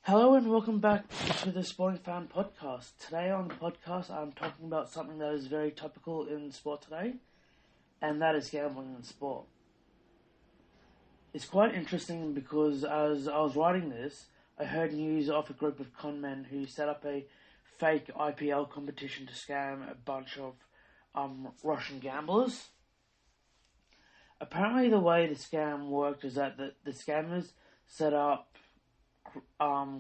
Hello and welcome back to the Sporting Fan Podcast. Today on the podcast I'm talking about something that is very topical in sport today, and that is gambling in sport. It's quite interesting because as I was writing this, I heard news of a group of conmen who set up a fake IPL competition to scam a bunch of Russian gamblers. Apparently the way the scam worked is that the scammers set up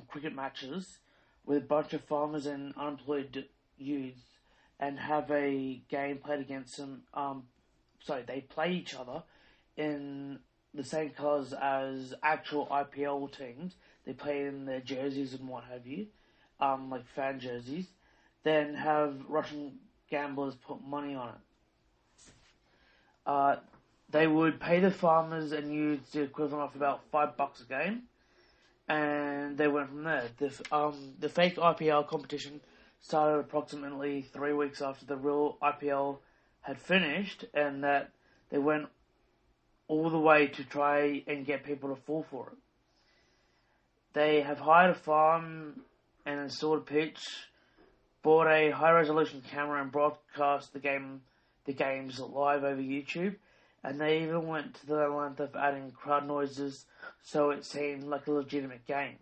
cricket matches with a bunch of farmers and unemployed youths and have a game played against them. They play each other in the same colours as actual IPL teams. They play in their jerseys and what have you, like fan jerseys. Then have Russian gamblers put money on it. They would pay the farmers and youths the equivalent of about $5 a game. And they went from there. The fake IPL competition started approximately 3 weeks after the real IPL had finished, and that they went all the way to try and get people to fall for it. They have hired a farm and installed a pitch, bought a high-resolution camera and broadcast the games live over YouTube. And they even went to the length of adding crowd noises so it seemed like a legitimate game.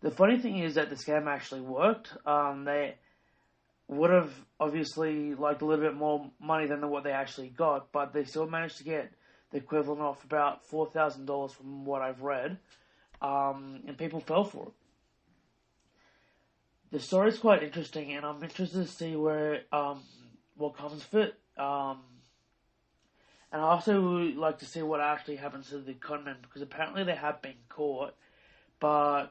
The funny thing is that the scam actually worked. They would have obviously liked a little bit more money than what they actually got, but they still managed to get the equivalent of about $4,000 from what I've read, and people fell for it. The story is quite interesting, and I'm interested to see what comes of it. And I also would like to see what actually happens to the conmen, because apparently they have been caught, but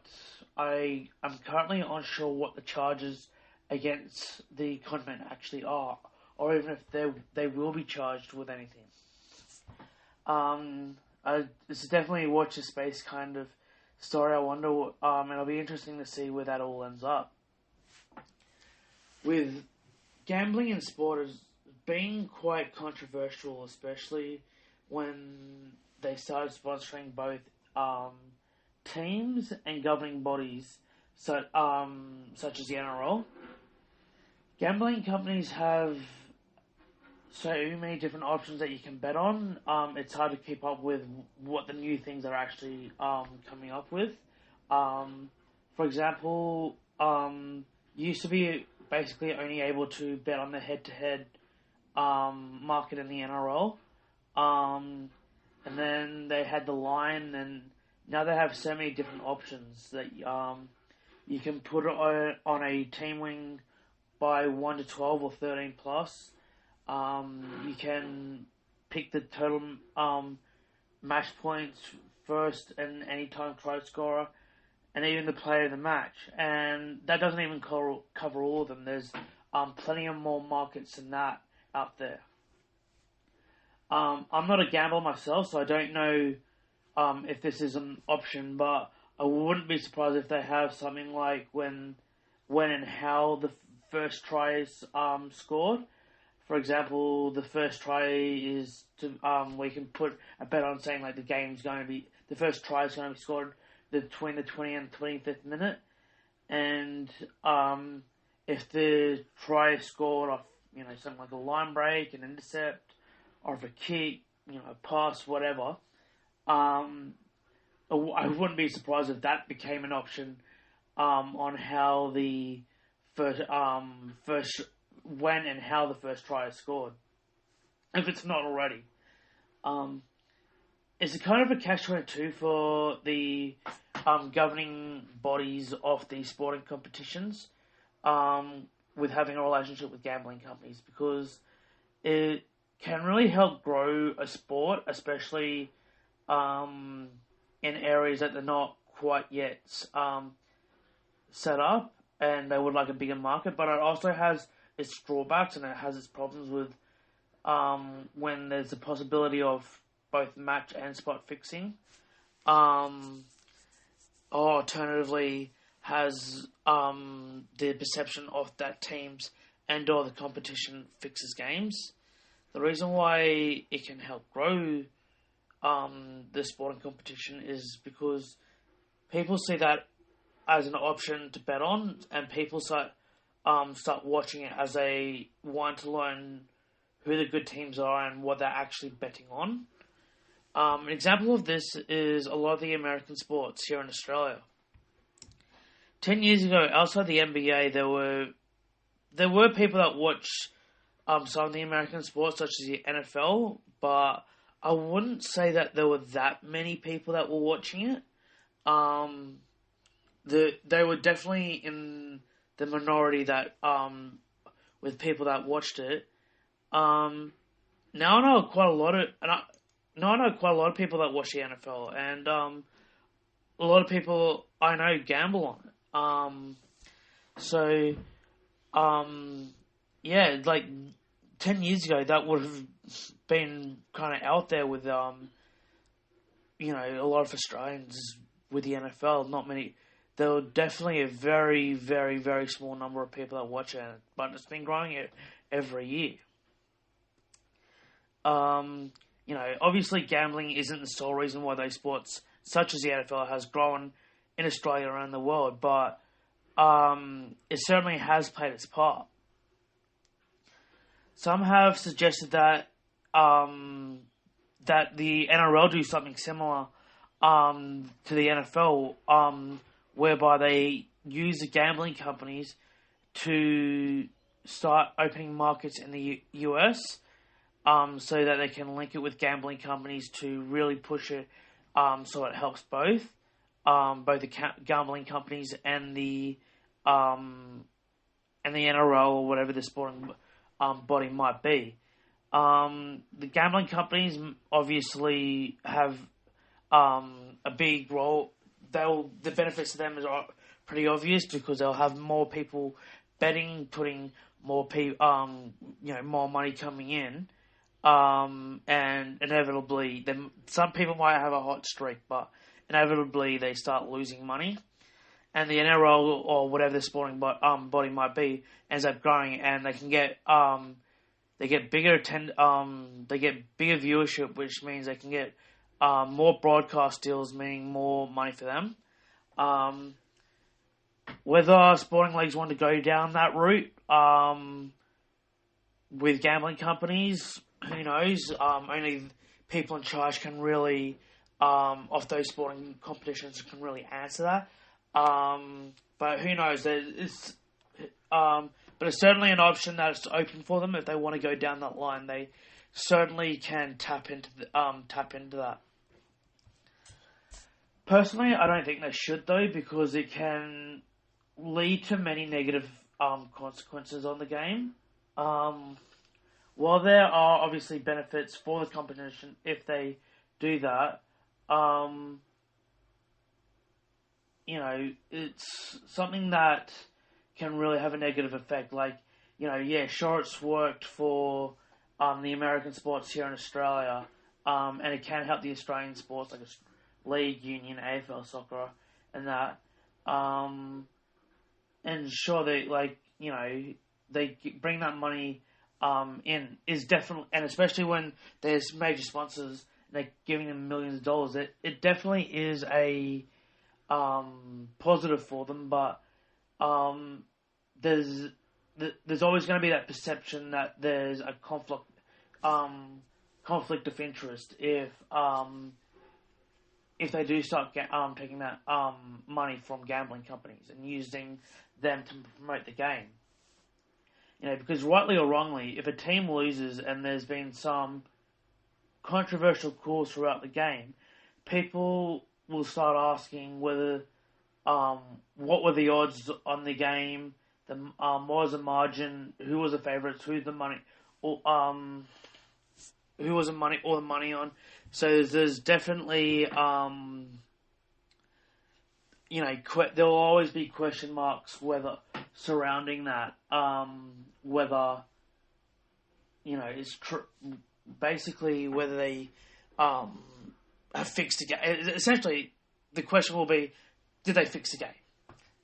I'm currently unsure what the charges against the conmen actually are, or even if they will be charged with anything. This is definitely a watch this space kind of story. I wonder, and it'll be interesting to see where that all ends up. With gambling in sport is being quite controversial, especially when they started sponsoring both teams and governing bodies, such as the NRL. Gambling companies have so many different options that you can bet on. It's hard to keep up with what the new things are actually coming up with. For example, you used to be basically only able to bet on the head-to-head market in the NRL, and then they had the line, and now they have so many different options that you can put it on a team win by 1 to 12 or 13 plus. You can pick the total match points first and anytime try scorer, and even the player of the match, and that doesn't even cover all of them. There's plenty of more markets than that out there. I'm not a gambler myself, so I don't know if this is an option, but I wouldn't be surprised if they have something like when and how the first try is scored. For example, the first try is to we can put a bet on saying like the first try is going to be scored between the 20th and 25th minute, and if the try is scored off something like a line break, an intercept, or if a kick, a pass, whatever, I wouldn't be surprised if that became an option on how the when and how the first try is scored, if it's not already. It's a kind of a catch-22 for the governing bodies of these sporting competitions, with having a relationship with gambling companies, because it can really help grow a sport, especially in areas that they're not quite yet set up, and they would like a bigger market. But it also has its drawbacks, and it has its problems with when there's a possibility of both match and spot fixing. Or alternatively, has the perception of that teams and or the competition fixes games. The reason why it can help grow the sporting competition is because people see that as an option to bet on, and people start watching it as they want to learn who the good teams are and what they're actually betting on. An example of this is a lot of the American sports here in Australia. 10 years ago, outside the NBA, there were people that watched some of the American sports, such as the NFL, but I wouldn't say that there were that many people that were watching it. They were definitely in the minority that with people that watched it. Now I know quite a lot of people that watch the NFL, and a lot of people I know gamble on it. Yeah, like 10 years ago, that would have been kind of out there with, a lot of Australians with the NFL. Not many. There were definitely a very, very, very small number of people that watch it, but it's been growing every year. Obviously gambling isn't the sole reason why those sports, such as the NFL, has grown in Australia and around the world, but it certainly has played its part. Some have suggested that that the NRL do something similar to the NFL, whereby they use the gambling companies to start opening markets in the US, so that they can link it with gambling companies to really push it, so it helps both the gambling companies and the NRL or whatever the sporting body might be. The gambling companies obviously have a big role. The benefits to them are pretty obvious because they'll have more people betting, putting more more money coming in, and inevitably, some people might have a hot streak, but inevitably they start losing money, and the NRL or whatever the sporting body might be ends up growing, and they can get bigger bigger viewership, which means they can get more broadcast deals, meaning more money for them. Whether sporting leagues want to go down that route with gambling companies, who knows? Only people in charge can really, of those sporting competitions, can really answer that. But who knows? But it's certainly an option that's open for them if they want to go down that line. They certainly can tap into that. Personally, I don't think they should, though, because it can lead to many negative consequences on the game. While there are obviously benefits for the competition if they do that, it's something that can really have a negative effect. Like, sure, it's worked for the American sports here in Australia, and it can help the Australian sports like league, union, AFL, soccer, and that. And sure, they they bring that money in is definitely, and especially when there's major sponsors, they're giving them millions of dollars. It definitely is a positive for them, but there's always going to be that perception that there's a conflict of interest if they do start taking that money from gambling companies and using them to promote the game. Because rightly or wrongly, if a team loses and there's been some controversial calls throughout the game, people will start asking whether what were the odds on the game, what was the margin, who was the favourites, who's the money, or who was the money on. So there's definitely there will always be question marks surrounding that, whether it's basically whether they have fixed the game. Essentially, the question will be, did they fix the game?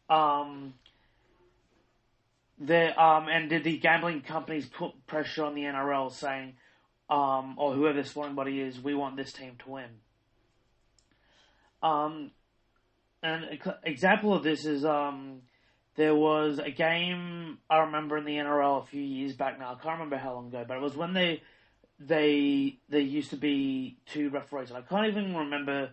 And did the gambling companies put pressure on the NRL saying, or whoever the sporting body is, we want this team to win? an example of this is there was a game I remember in the NRL a few years back now. I can't remember how long ago, but it was when there used to be two referees, and I can't even remember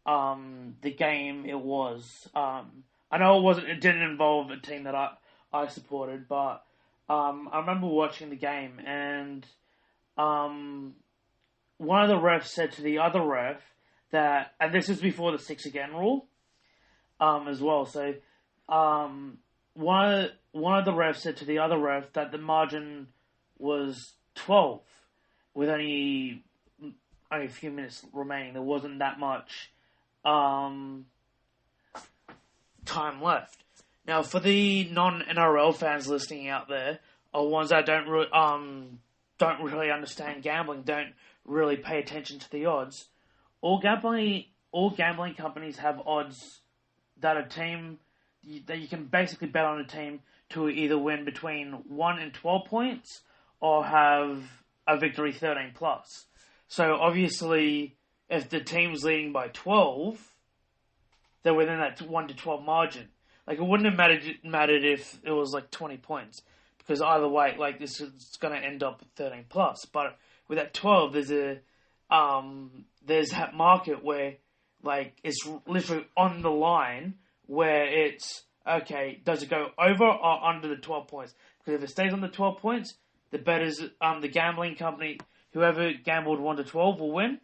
the game it was. I know it didn't involve a team that I supported, but I remember watching the game, and one of the refs said to the other ref that, and this is before the 6 again rule, as well. So, one of the refs said to the other ref that the margin was 12, with only a few minutes remaining. There wasn't that much time left. Now, for the non-NRL fans listening out there, or ones that don't really understand gambling, don't really pay attention to the odds, all gambling companies have odds that that you can basically bet on a team to either win between 1 and 12 points or have a victory 13 plus. So obviously, if the team's leading by 12, they're within that 1 to 12 margin. Like, it wouldn't have mattered if it was like 20 points, because either way, like, this is going to end up at 13 plus. But with that 12, there's that market where, like, it's literally on the line, where it's, okay, does it go over or under the 12 points? Because if it stays on the 12 points, the bettors, the gambling company, whoever gambled 1 to 12 will win.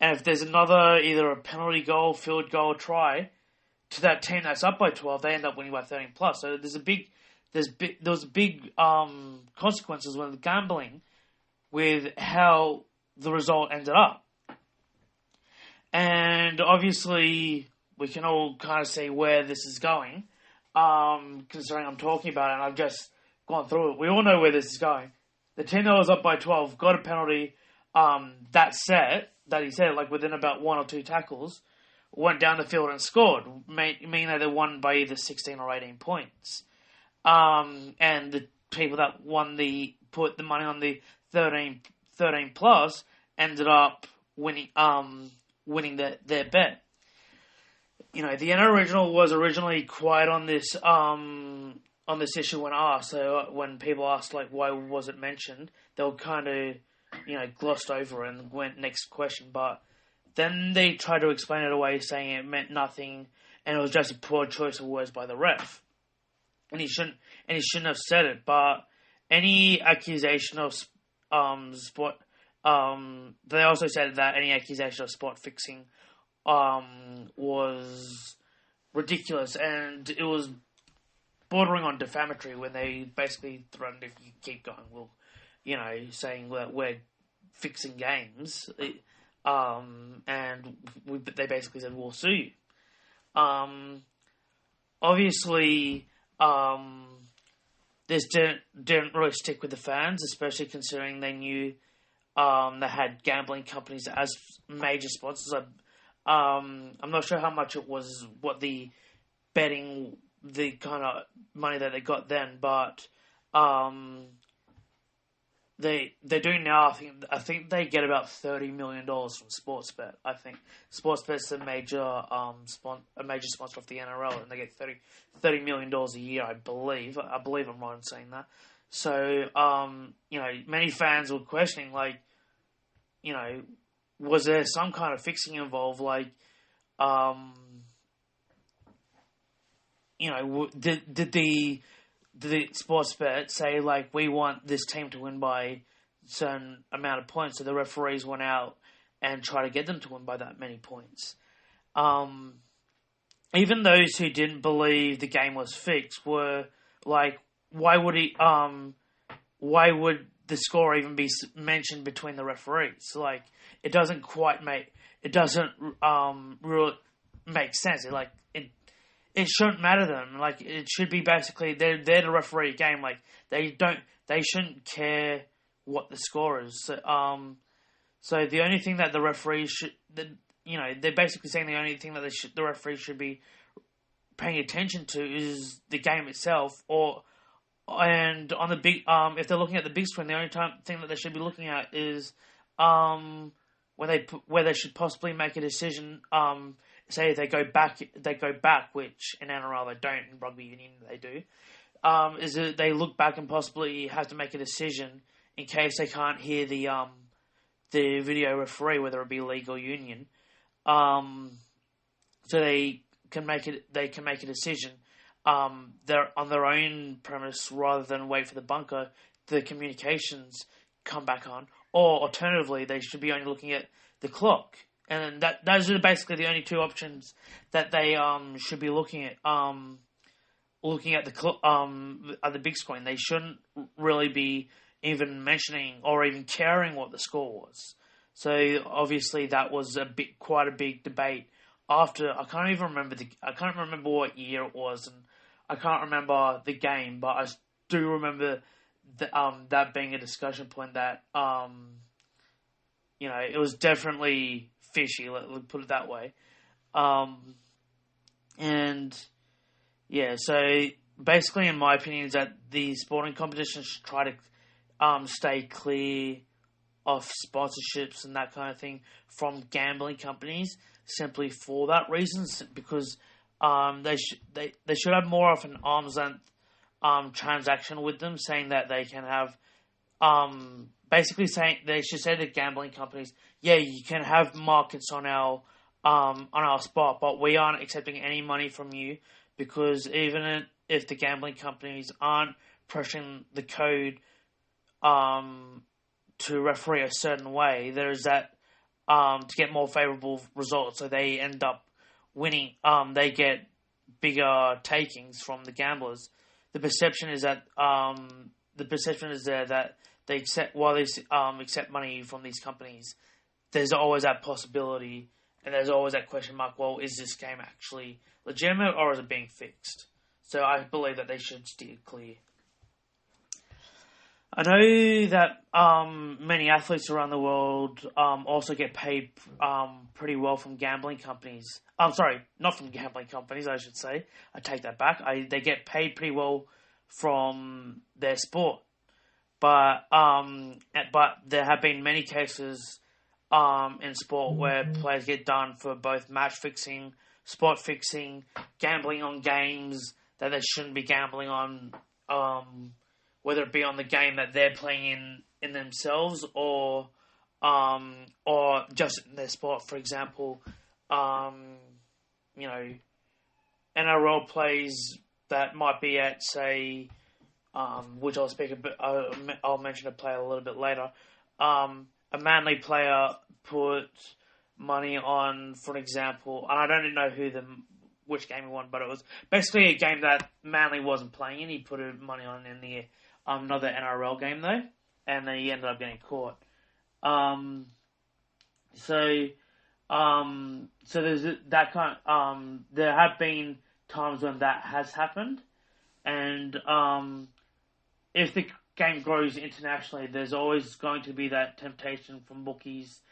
And if there's either a penalty goal, field goal, try to that team that's up by 12, they end up winning by 13 plus. So there was big consequences when gambling with how the result ended up. And obviously, we can all kind of see where this is going, considering I'm talking about it and I've just gone through it. We all know where this is going. The team that was up by 12 got a penalty that he said, like within about 1 or 2 tackles, went down the field and scored, meaning that they won by either 16 or 18 points. And the people that put the money on the 13 plus ended up winning their bet. You know, the NRL original was originally quiet on this issue when asked. So when people asked, like, why was it mentioned, they were kind of, glossed over and went next question. But then they tried to explain it away, saying it meant nothing, and it was just a poor choice of words by the ref. And he shouldn't have said it. But any accusation of sport, they also said that any accusation of spot fixing was ridiculous, and it was bordering on defamatory when they basically threatened, if you keep going, we'll, saying that we're fixing games, and they basically said, we'll sue you. Obviously, this didn't really stick with the fans, especially considering they knew they had gambling companies as major sponsors. I'm not sure how much it was, what the betting, the kind of money that they got then, but they're doing now. I think they get about $30 million from Sportsbet. I think Sportsbet's a major sponsor of the NRL, and they get $30 million a year. I believe I'm right in saying that. So many fans were questioning, like, was there some kind of fixing involved? Like, did the Sportsbet say, like, we want this team to win by a certain amount of points, so the referees went out and tried to get them to win by that many points? Even those who didn't believe the game was fixed were like, why would the score even be mentioned between the referees? Like, it doesn't really make sense. It shouldn't matter to them. Like, it should be basically they're the referee game. Like, they shouldn't care what the score is. So the only thing that the referees they're basically saying the only thing that the referees should be paying attention to is the game itself, and on the big if they're looking at the big screen, the only thing that they should be looking at is where they should possibly make a decision say if they go back, which in NRL they don't, in rugby union they do. Is that they look back and possibly have to make a decision in case they can't hear the video referee, whether it be league or union. So they can make a decision. They're on their own premise rather than wait for the bunker. The communications come back on, or alternatively, they should be only looking at the clock. And those are basically the only two options that they should be looking at. Looking at the big screen, they shouldn't really be even mentioning or even caring what the score was. So obviously that was quite a big debate. After I can't remember what year it was, and I can't remember the game, but I do remember that being a discussion point that it was definitely fishy. Let's put it that way. And yeah, so basically, in my opinion, is that the sporting competitions should try to stay clear of sponsorships and that kind of thing from gambling companies, simply for that reason, because they should have more of an arm's length transaction with them, saying that they can have basically saying they should say to gambling companies, yeah, you can have markets on our spot, but we aren't accepting any money from you, because even if the gambling companies aren't pushing the code to referee a certain way, there's that to get more favourable results, so they end up winning. They get bigger takings from the gamblers. The perception is that that they accept accept money from these companies. There's always that possibility, and there's always that question mark. Well, is this game actually legitimate, or is it being fixed? So I believe that they should steer clear. I know that many athletes around the world also get paid pretty well from gambling companies. I'm sorry, not from gambling companies, I should say. I take that back. They get paid pretty well from their sport. But there have been many cases in sport where players get done for both match fixing, spot fixing, gambling on games that they shouldn't be gambling on, whether it be on the game that they're playing in themselves or just in their sport. For example, NRL plays that might be at, say, which I'll speak a bit. I'll mention a player a little bit later. A Manly player put money on, for example, and I don't know which game he won, but it was basically a game that Manly wasn't playing in. He put money on in the another NRL game though, and then he ended up getting caught. So there's that kind. There have been times when that has happened, and if the game grows internationally, there's always going to be that temptation from bookies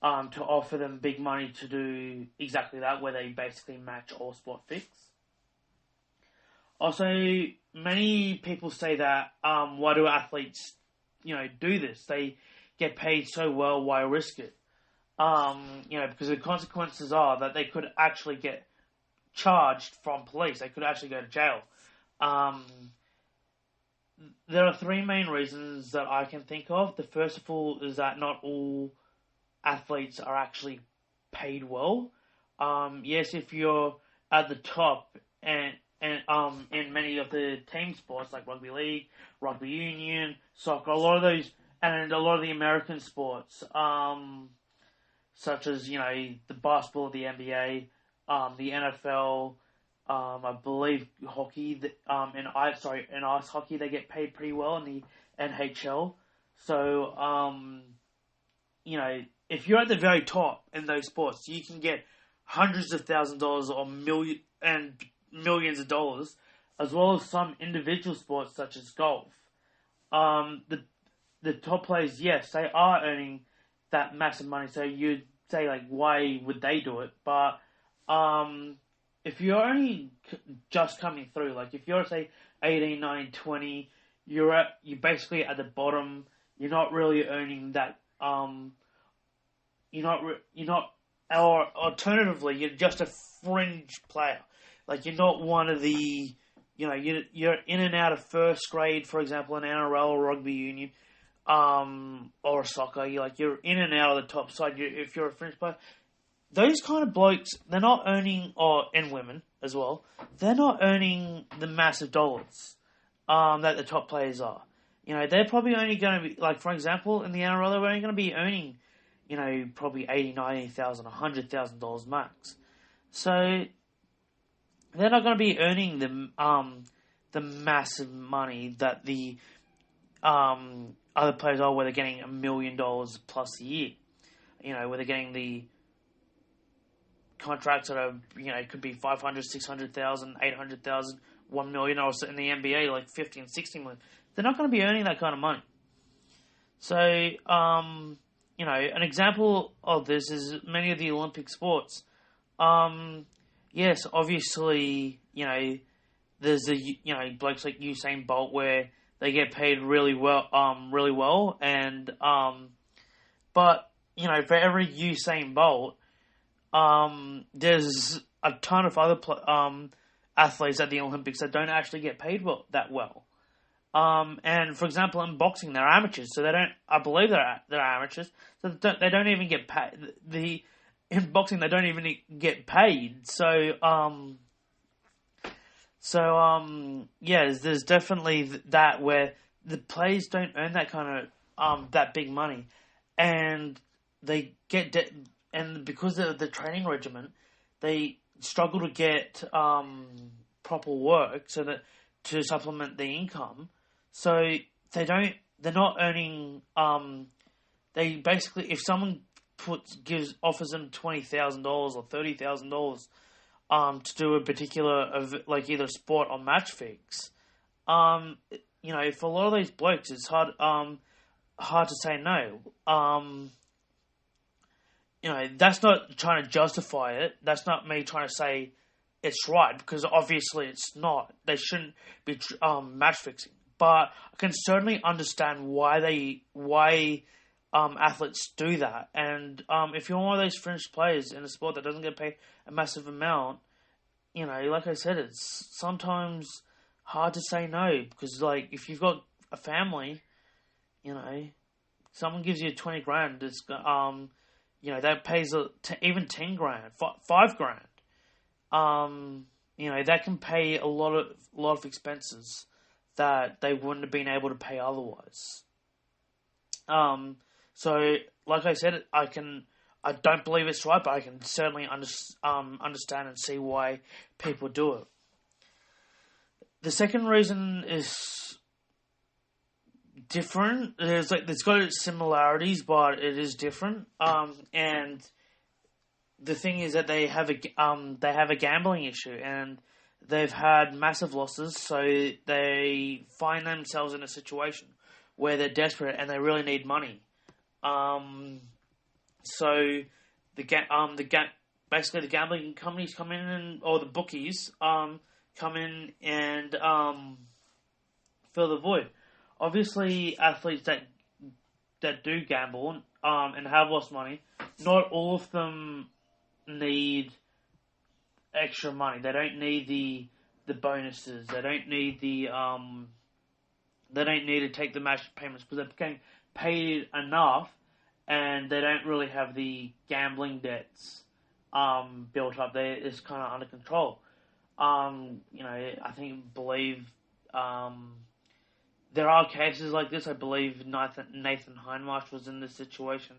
to offer them big money to do exactly that, where they basically match all sport fix. Also, many people say that why do athletes, do this? They get paid so well, why risk it? Because the consequences are that they could actually get charged from police. They could actually go to jail. There are three main reasons that I can think of. The first of all is that not all athletes are actually paid well. Yes, if you're at the top and in many of the team sports like rugby league, rugby union, soccer, a lot of those, and a lot of the American sports, such as the basketball of the NBA, the NFL, I believe hockey, in ice hockey they get paid pretty well in the NHL. So if you're at the very top in those sports, you can get hundreds of thousands of dollars or millions of dollars, as well as some individual sports such as golf. The top players, yes, they are earning that massive money. So you'd say, like, why would they do it? But if you're only just coming through, like if you're, say, 18, 19, 20, you're basically at the bottom. You're not really earning that. You're not or alternatively, you're just a fringe player. Like, you're not one of the, you're in and out of first grade, for example, in NRL or rugby union, or soccer. You're in and out of the top side. If you're a fringe player, those kind of blokes, they're not earning, and women as well, they're not earning the massive dollars that the top players are. They're probably only going to be, like, for example, in the NRL, they're only going to be earning, probably $80,000, $90,000, $100,000 max. So they're not going to be earning the massive money that the other players are, where they're getting $1 million plus a year. Where they're getting the contracts that are, could be 500, 600,000, 800,000, 1 million, or in the NBA, like 50 and 60 million. They're not going to be earning that kind of money. So, an example of this is many of the Olympic sports. Yes, obviously, there's blokes like Usain Bolt where they get paid really well, and, but, for every Usain Bolt, there's a ton of other athletes at the Olympics that don't actually get paid that well. And for example, in boxing, they're amateurs, so I believe they're amateurs, so they don't even get paid. In boxing, they don't even get paid. So, there's definitely that where the players don't earn that kind of that big money, and they get and because of the training regimen, they struggle to get proper work to supplement the income. So they're not earning. They basically, if someone offers them $20,000 or $30,000 to do a particular either sport or match fix, for a lot of these blokes, it's hard to say no. That's not trying to justify it. That's not me trying to say it's right, because obviously it's not. They shouldn't be match fixing. But I can certainly understand why athletes do that. And if you're one of those fringe players in a sport that doesn't get paid a massive amount, like I said, it's sometimes hard to say no, because like if you've got a family, someone gives you 20 grand, it's that pays even 10 grand, 5 grand. That can pay a lot of expenses that they wouldn't have been able to pay otherwise. So, like I said, I don't believe it's right, but I can certainly understand and see why people do it. The second reason is different. There's got similarities, but it is different. And the thing is that they have a gambling issue, and they've had massive losses, so they find themselves in a situation where they're desperate and they really need money. So basically the gambling companies come in or the bookies come in and fill the void. Obviously, athletes that do gamble and have lost money, not all of them need extra money. They don't need the bonuses. They don't need they don't need to take the match payments, because they're getting paid enough, and they don't really have the gambling debts built up. It's kind of under control. Believe there are cases like this. I believe Nathan Hindmarsh was in this situation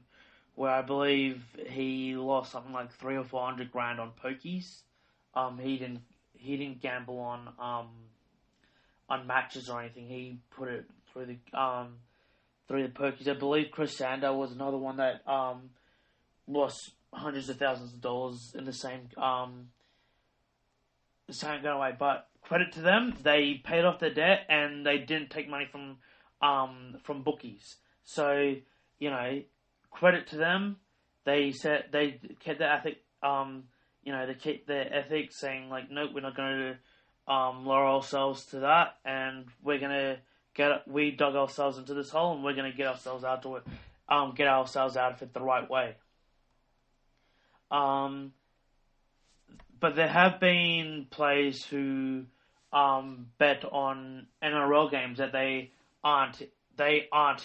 where I believe he lost something like 300 or 400 grand on pokies. He didn't gamble on matches or anything. He put it through the pokies. I believe Chris Sander was another one that lost hundreds of thousands of dollars in the same going away. But credit to them, they paid off their debt and they didn't take money from bookies. So credit to them. They said they kept their ethic. They keep their ethics, saying like, nope, we're not going to lower ourselves to that, and we're going to we dug ourselves into this hole, and we're going to get ourselves out of it the right way. But there have been players who bet on NRL games that they aren't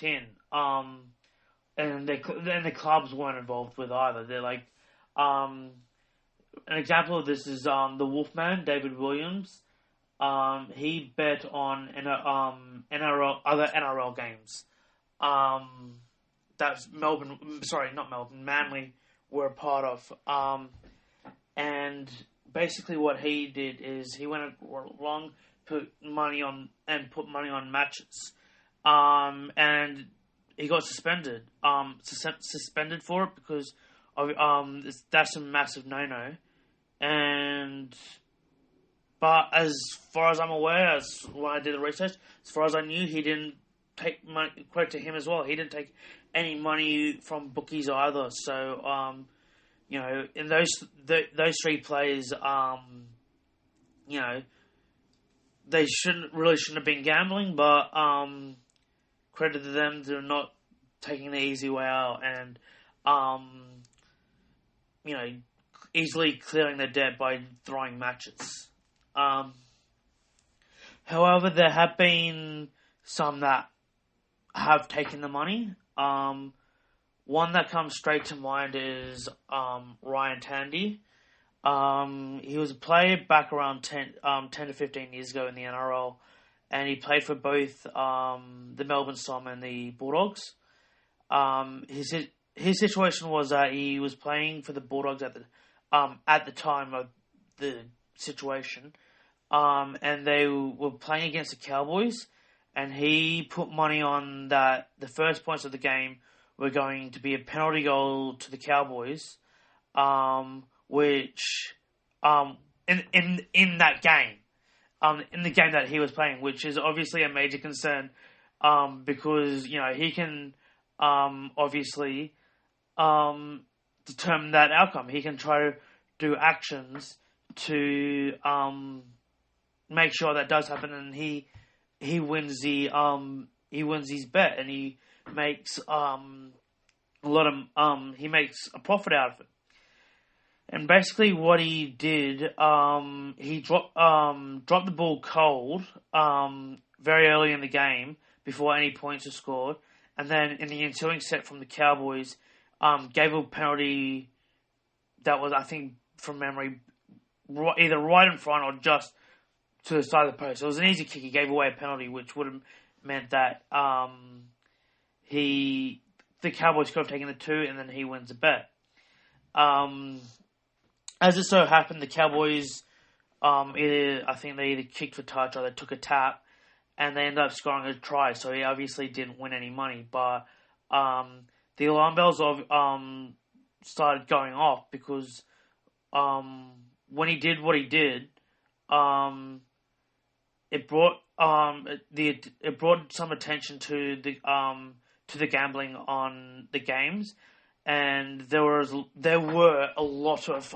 in, and the clubs weren't involved with either. They're like, an example of this is the Wolfman, David Williams. He bet on other NRL games. That's Manly were a part of. And basically what he did is he went along, put money on matches. And he got suspended. Suspended for it because that's a massive no-no. But as far as I'm aware, when I did the research, as far as I knew, he didn't take money. Credit to him as well. He didn't take any money from bookies either. So, in those three players, they shouldn't have been gambling, but credit to them for not taking the easy way out and easily clearing their debt by throwing matches. However, there have been some that have taken the money. One that comes straight to mind is Ryan Tandy. He was a player back around 10 to 15 years ago in the NRL, and he played for both the Melbourne Storm and the Bulldogs. His situation was that he was playing for the Bulldogs at the time of the situation, and they were playing against the Cowboys, and he put money on that the first points of the game were going to be a penalty goal to the Cowboys, which in that game, in the game that he was playing, which is obviously a major concern, because he can obviously determine that outcome. He can try to do actions to make sure that does happen, and he wins his bet, and he makes he makes a profit out of it. And basically, what he did, he dropped the ball cold very early in the game before any points were scored, and then in the ensuing set from the Cowboys, gave a penalty that was, I think, from memory, either right in front or just to the side of the post. It was an easy kick. He gave away a penalty, which would have meant that the Cowboys could have taken the 2, and then he wins the bet. As it so happened, the Cowboys, I think they either kicked for touch or they took a tap, and they ended up scoring a try. So he obviously didn't win any money, but the alarm bells started going off because when he did what he did, it brought some attention to the gambling on the games, and there were a lot of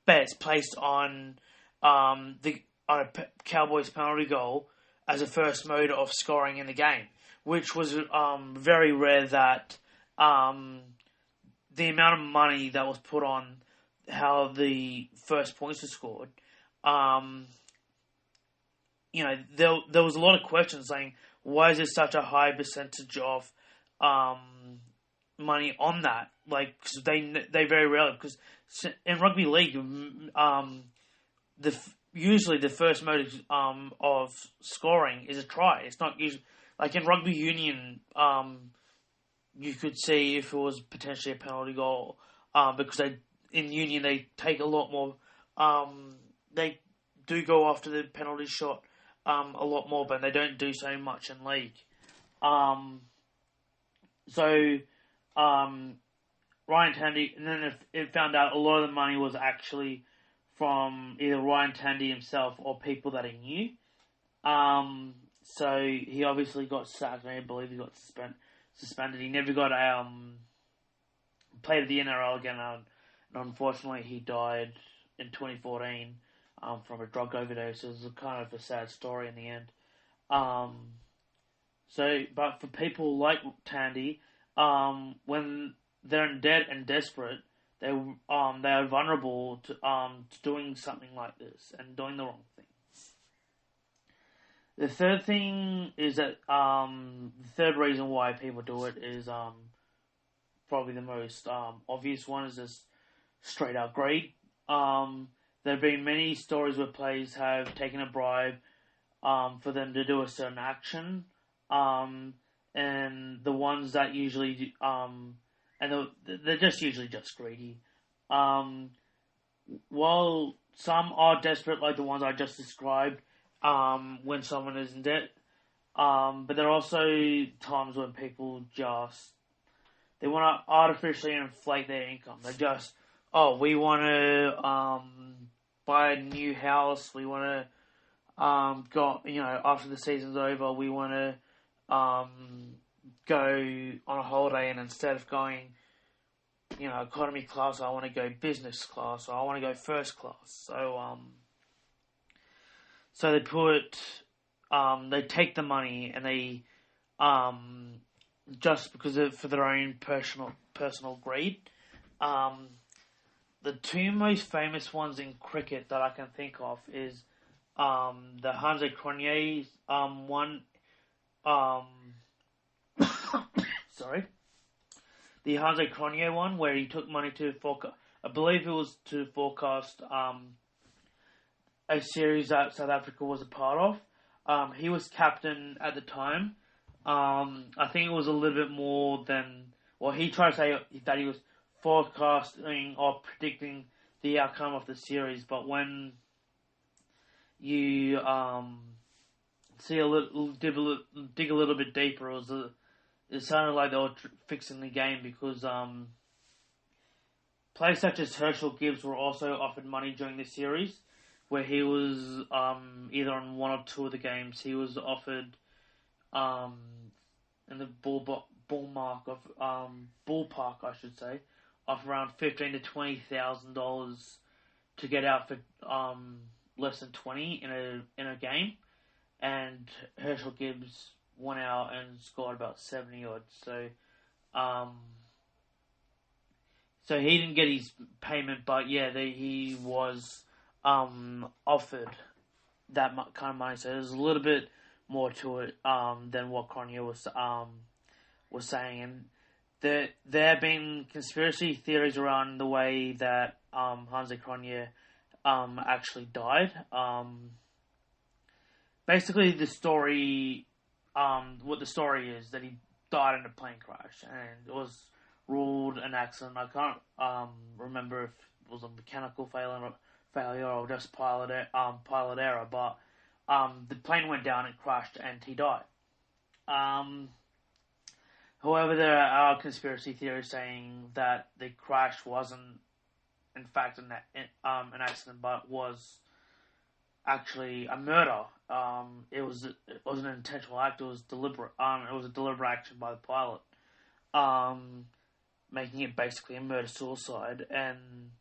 bets placed on a Cowboys penalty goal as a first mode of scoring in the game, which was very rare that the amount of money that was put on how the first points were scored. There was a lot of questions saying, why is there such a high percentage of money on that? Like, cause they very rarely, because in rugby league, usually the first mode of scoring is a try. It's not usually, like in rugby union, you could see if it was potentially a penalty goal, because in union they take a lot more, they do go after the penalty shot a lot more, but they don't do so much in league. Ryan Tandy, and then it found out a lot of the money was actually from either Ryan Tandy himself or people that he knew. So he obviously got sacked, and I believe he got suspended. He never got played at the NRL again, and unfortunately he died in 2014 from a drug overdose. It was kind of a sad story in the end. But for people like Tandy, when they're in debt and desperate, they are vulnerable to doing something like this and doing the wrong thing. The third thing is that the third reason why people do it is probably the most obvious one, is just straight out greed. There have been many stories where players have taken a bribe for them to do a certain action, and the ones that usually they're just usually just greedy. While some are desperate, like the ones I just described, when someone is in debt, but there are also times when people just they want to artificially inflate their income. They just, we want to buy a new house. We want to go, after the season's over, we want to go on a holiday, and instead of going, economy class, I want to go business class, or I want to go first class. So they they take the money, and they, just because for their own personal greed. The two most famous ones in cricket that I can think of is the Hansi Cronje one. Sorry, the Hansi Cronje one, where he took money to forecast. I believe it was to forecast a series that South Africa was a part of. He was captain at the time. I think it was a little bit more than. Well, he tried to say that he was forecasting or predicting the outcome of the series, but when you see dig a little bit deeper, it sounded like they were fixing the game, because players such as Herschel Gibbs were also offered money during the series, where he was either on one or two of the games. He was offered in the ballpark, I should say, of around $15,000 to $20,000 to get out for less than 20 in a game, and Herschel Gibbs went out and scored about 70 odd. So he didn't get his payment, but he was offered that kind of money. So there's a little bit more to it than what Cronje was saying, and there have been conspiracy theories around the way that Hansi Cronje actually died. Basically, the story, what the story is, that he died in a plane crash, and it was ruled an accident. I can't remember if it was a mechanical failure or just pilot error, but the plane went down and crashed, and he died. However, there are conspiracy theories saying that the crash wasn't, in fact, an accident, but was actually a murder. It wasn't an intentional act. It was deliberate. It was a deliberate action by the pilot, making it basically a murder-suicide. And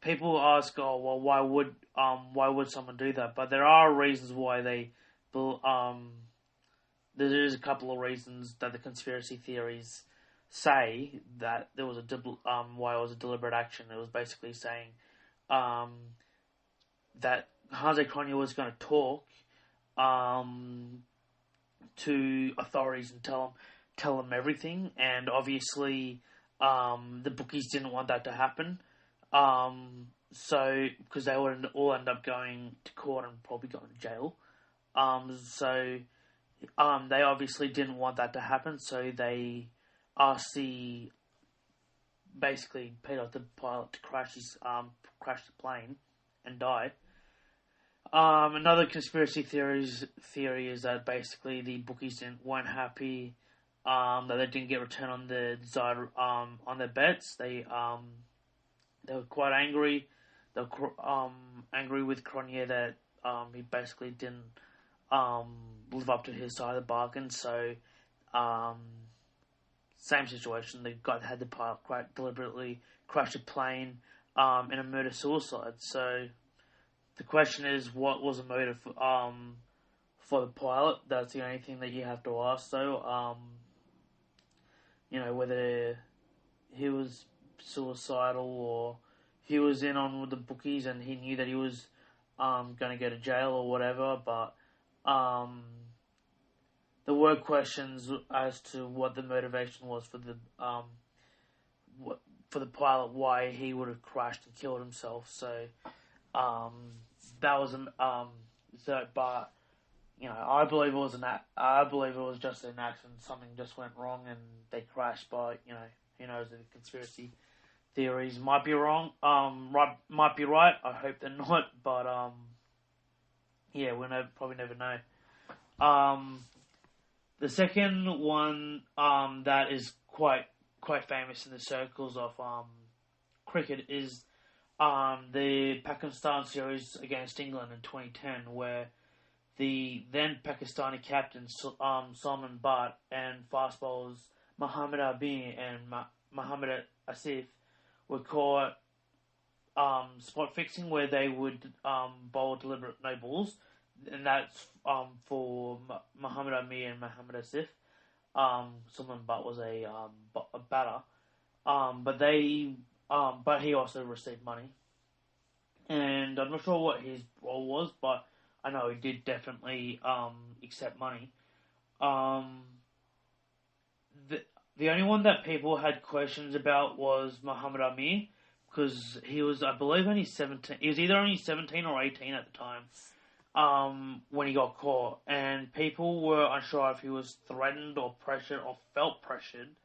people ask, why would someone do that? But there are reasons why they. There is a couple of reasons that the conspiracy theories say that there was why it was a deliberate action. It was basically saying that Hansi Cronje was going to talk to authorities and tell them everything, and obviously the bookies didn't want that to happen. So because they would all end up going to court and probably going to jail. They obviously didn't want that to happen, so they asked basically paid off the pilot to crash the plane and die. Another conspiracy theory is that basically the bookies weren't happy that they didn't get return on the desired on their bets. They were quite angry. They were angry with Cronje that he basically didn't live up to his side of the bargain. So, same situation. The guy had the pilot deliberately crash a plane in a murder-suicide. So, the question is, what was the motive for the pilot? That's the only thing that you have to ask. So, whether he was suicidal or he was in on with the bookies and he knew that he was going to go to jail or whatever. But there were questions as to what the motivation was for the pilot, why he would have crashed and killed himself. So that was but I believe it was I believe it was just an accident. Something just went wrong and they crashed. But who knows? The conspiracy theories might be wrong. Might be right. I hope they're not. But yeah, we'll probably never know. The second one that is quite famous in the circles of cricket is the Pakistan series against England in 2010, where the then Pakistani captain Salman Butt and fast bowlers Muhammad Abi and Muhammad Asif were caught spot fixing, where they would bowl deliberate no balls, and that's for Muhammad Ami and Muhammad Asif. Salman Butt was a batter, but he also received money, and I'm not sure what his role was, but I know he did definitely accept money. The only one that people had questions about was Muhammad Amir, because he was, I believe, only 17. He was either only 17 or 18 at the time when he got caught, and people were unsure if he was threatened or pressured or felt pressured.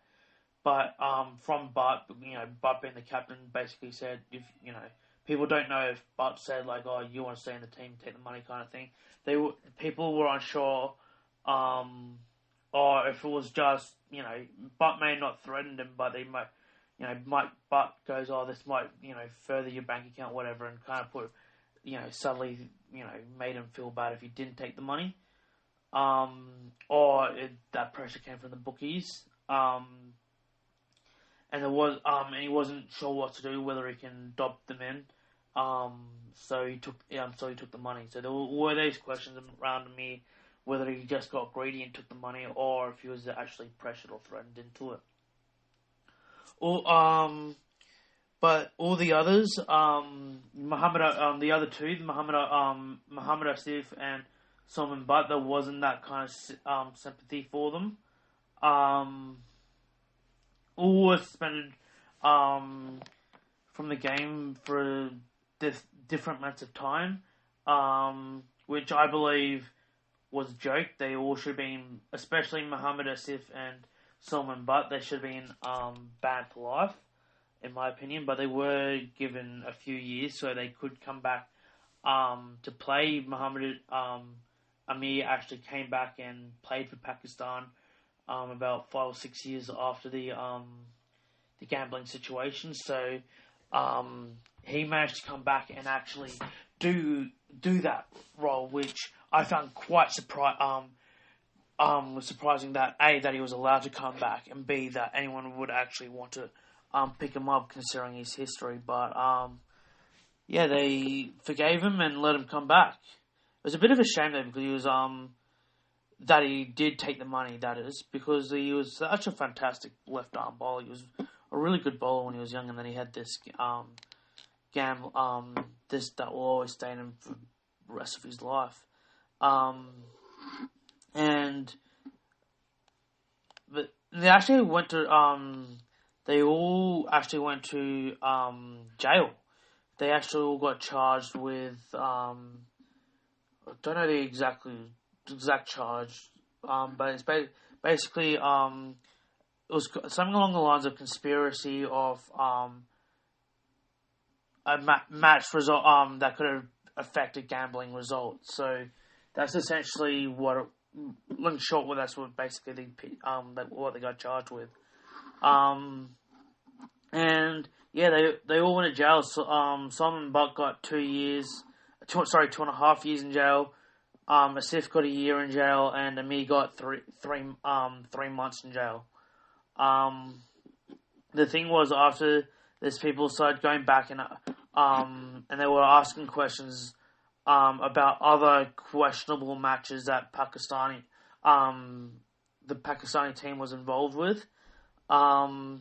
But from Butt, Butt being the captain, basically said, if people don't know if Butt said like, "Oh, you want to stay in the team, take the money," kind of thing. People were unsure, or if it was just Butt may not threatened him, but they might Butt goes, "Oh, this might further your bank account, whatever," and kind of put subtly made him feel bad if he didn't take the money, or that pressure came from the bookies. And there was, and he wasn't sure what to do, whether he can dob them in. So he took the money. So there were these questions around me, whether he just got greedy and took the money, or if he was actually pressured or threatened into it. But all the others, the other two, Muhammad Asif and Salman Butt, there wasn't that kind of sympathy for them. All were suspended from the game for different amounts of time, which I believe was a joke. They all should have been, especially Muhammad Asif and Salman Butt, they should have been banned for life, in my opinion. But they were given a few years so they could come back to play. Muhammad Amir actually came back and played for Pakistan about 5 or 6 years after the gambling situation. So he managed to come back and actually do that role, which I found quite was surprising, that A, that he was allowed to come back, and B, that anyone would actually want to pick him up considering his history. But yeah, they forgave him and let him come back. It was a bit of a shame though, because he was that he did take the money, that is, because he was such a fantastic left-arm bowler. He was a really good bowler when he was young, and then he had this that will always stay in him for the rest of his life. But they actually went to, they all actually went to jail. They actually all got charged with, I don't know the exact charge, but it's basically it was something along the lines of conspiracy of a match result that could have affected gambling results. So that's essentially what, in short, well, that's what basically what they got charged with. And yeah, they all went to jail. So, Salman Butt got 2.5 years in jail. Asif got a year in jail, and Amir got 3 months in jail. The thing was, after this, people started going back and they were asking questions about other questionable matches that the Pakistani team was involved with, and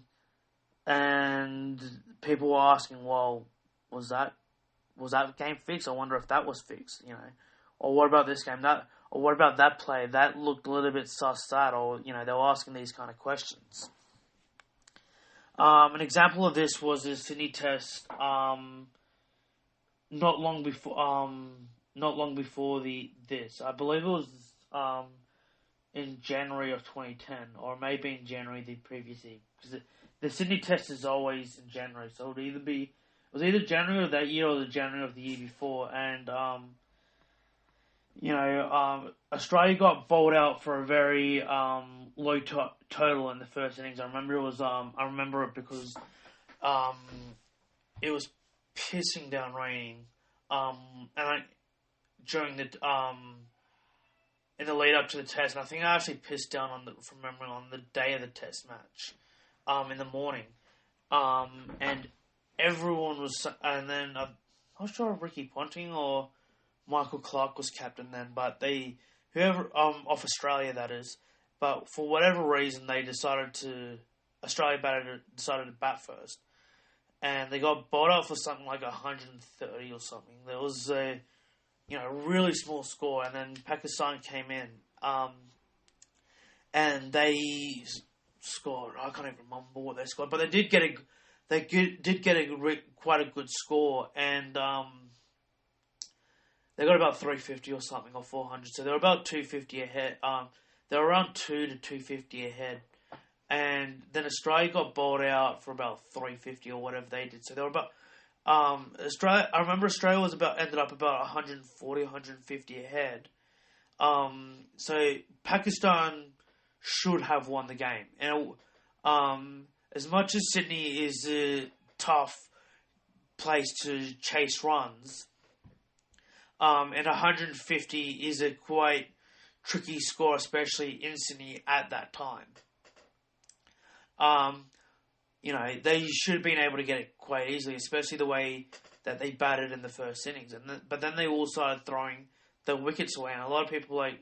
and people were asking, well, was that game fixed? I wonder if that was fixed, or what about this game or what about that play that looked a little bit sus that, or they were asking these kind of questions. An example of this was the Sydney Test. Not long before this, I believe it was in January of 2010, or maybe in January the previous year, because the Sydney Test is always in January, so it was either January of that year or the January of the year before, and Australia got bowled out for a very low total in the first innings. I remember it because it was pissing down raining, during the in the lead up to the test, and I think I actually pissed down on the day of the test match, in the morning, and everyone was, and then I'm not sure if Ricky Ponting or Michael Clark was captain then, but whoever off Australia that is, but for whatever reason decided to bat first, and they got bowled out for something like 130 or something. There was a really small score, and then Pakistan came in, and they scored. I can't even remember what they scored, but they did get quite a good score, and they got about 350 or something, or 400. So they were about 250 ahead. They were around 2 to 250 ahead, and then Australia got bowled out for about 350 or whatever they did. So they were about Australia. I remember Australia ended up about 140, 150 ahead. So Pakistan should have won the game, and as much as Sydney is a tough place to chase runs, and 150 is a quite tricky score, especially in Sydney at that time. They should have been able to get it quite easily, especially the way that they batted in the first innings. But then they all started throwing the wickets away, and a lot of people were like,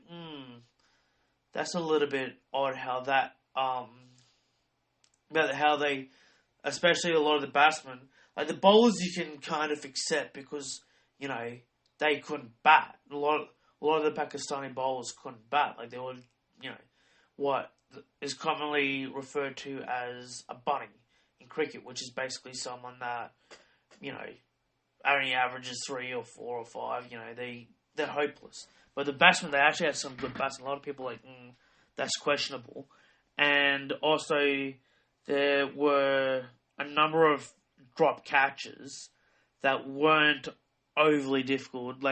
that's a little bit odd how that, about how they, especially a lot of the batsmen, like the bowlers you can kind of accept because, they couldn't bat. A lot of the Pakistani bowlers couldn't bat. Like they were, what is commonly referred to as a bunny in cricket, which is basically someone that, only averages 3 or 4 or 5. They're hopeless. But the batsmen, they actually had some good batsmen. A lot of people are like, that's questionable. And also, there were a number of drop catches that weren't overly difficult,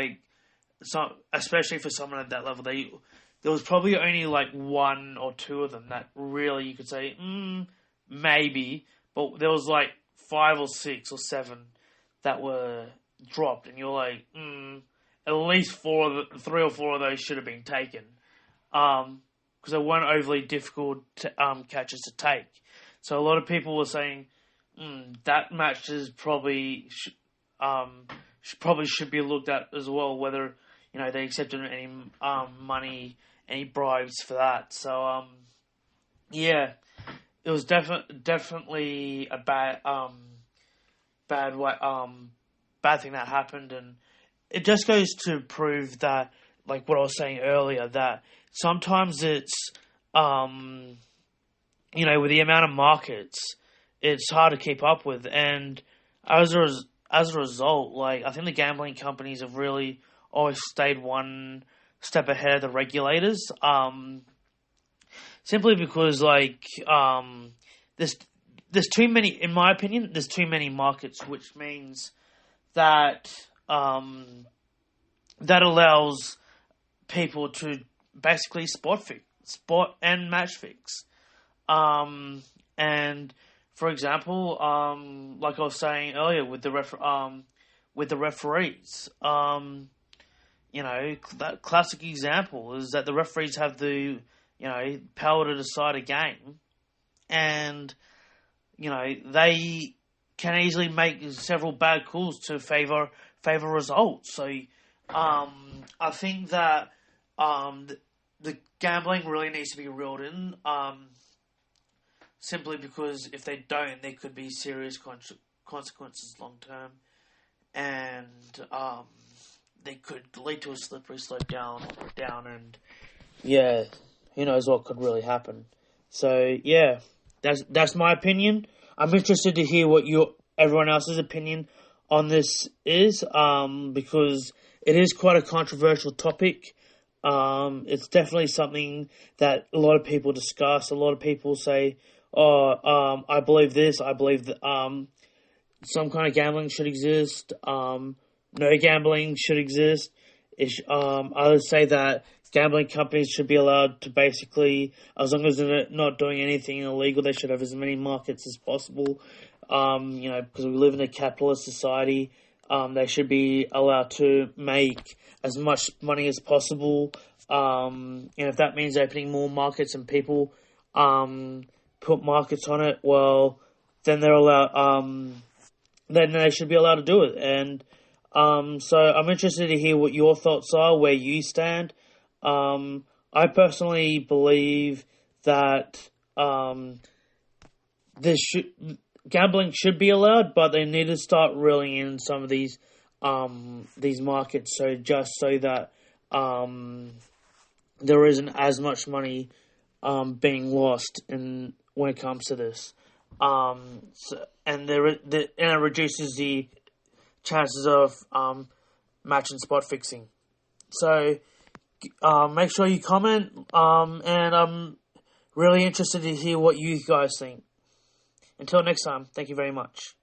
especially for someone at that level. There was probably only like 1 or 2 of them that really you could say, maybe, but there was like 5 or 6 or 7 that were dropped, and you're like, at least 3 or 4 of those should have been taken, because they weren't overly difficult catches to take. So a lot of people were saying, that match is probably should be looked at as well, whether they accepted any money, any bribes for that. So it was definitely a bad thing that happened, and it just goes to prove that, like what I was saying earlier, that sometimes it's with the amount of markets, it's hard to keep up with, and as a result, I think the gambling companies have really always stayed one step ahead of the regulators. Simply because, there's too many, in my opinion, there's too many markets, which means that that allows people to basically spot and match fix. And for example, like I was saying earlier with the referees, that classic example is that the referees have the power to decide a game, and they can easily make several bad calls to favor results. So I think that the gambling really needs to be reeled in. simply because if they don't, there could be serious consequences long term, and they could lead to a slippery slope down, and yeah, who knows what could really happen. So yeah, that's my opinion. I'm interested to hear what everyone else's opinion on this is, because it is quite a controversial topic. It's definitely something that a lot of people discuss. A lot of people say, I believe this. I believe that some kind of gambling should exist. No gambling should exist. Others say that gambling companies should be allowed to basically, as long as they're not doing anything illegal, they should have as many markets as possible. Because we live in a capitalist society, they should be allowed to make as much money as possible. And if that means opening more markets and people put markets on it, well, then they're allowed. Then they should be allowed to do it. And so I'm interested to hear what your thoughts are, where you stand. I personally believe that gambling should be allowed, but they need to start reeling in some of these markets, so that there isn't as much money being lost when it comes to this. And it reduces the chances of match and spot fixing. So make sure you comment, and I'm really interested to hear what you guys think. Until next time, thank you very much.